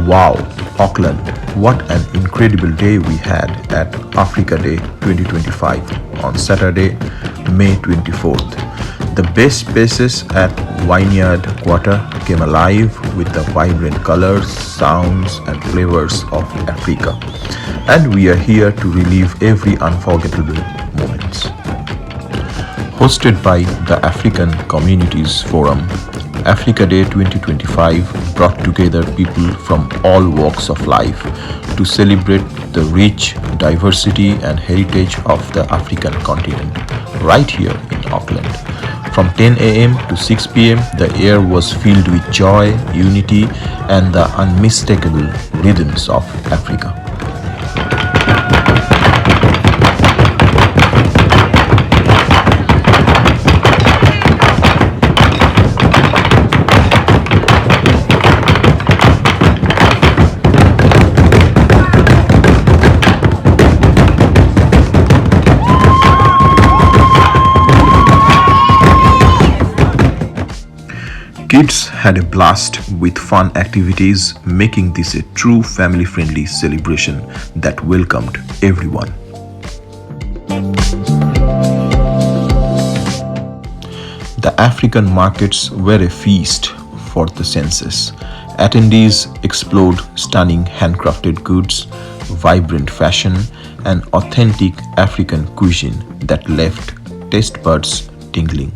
Wow, Auckland, what an incredible day we had at Africa Day 2025 on Saturday, May 24th. The best spaces at Vineyard Quarter came alive with the vibrant colors, sounds, and flavors of Africa. And we are here to relive every unforgettable moments. Hosted by the African Communities Forum, Africa Day 2025 brought together people from all walks of life to celebrate the rich diversity and heritage of the African continent right here in Auckland. From 10 a.m. to 6 p.m., the air was filled with joy, unity, and the unmistakable rhythms of Africa. Kids had a blast with fun activities, making this a true family-friendly celebration that welcomed everyone. The African markets were a feast for the senses. Attendees explored stunning handcrafted goods, vibrant fashion, and authentic African cuisine that left taste buds tingling.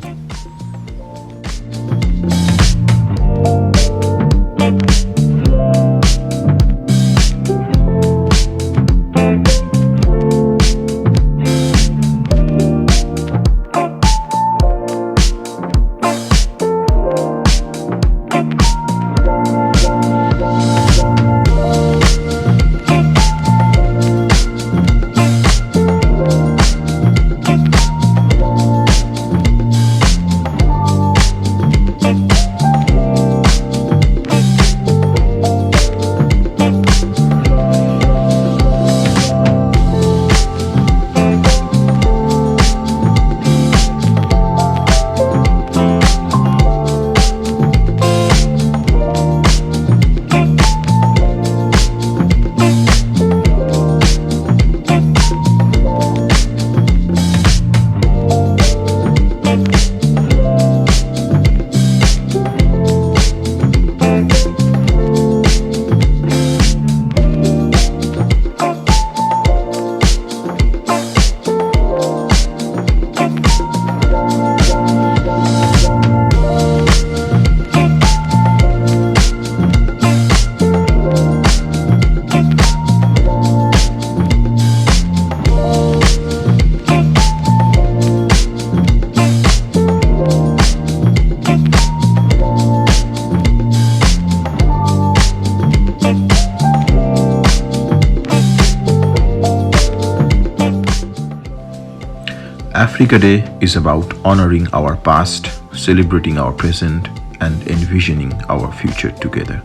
Africa Day is about honoring our past, celebrating our present, and envisioning our future together.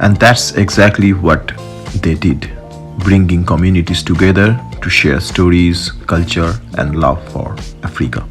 And that's exactly what they did, bringing communities together to share stories, culture, and love for Africa.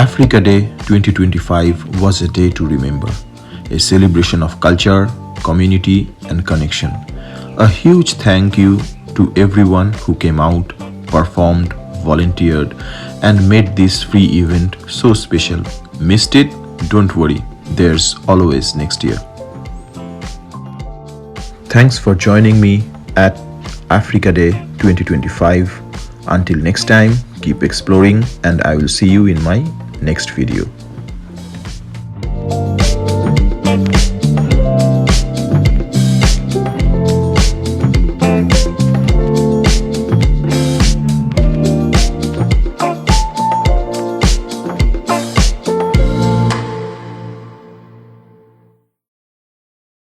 Africa Day 2025 was a day to remember, a celebration of culture, community, and connection. A huge thank you to everyone who came out, performed, volunteered, and made this free event so special. Missed it? Don't worry, there's always next year. Thanks for joining me at Africa Day 2025. Until next time, keep exploring, and I will see you in my next video.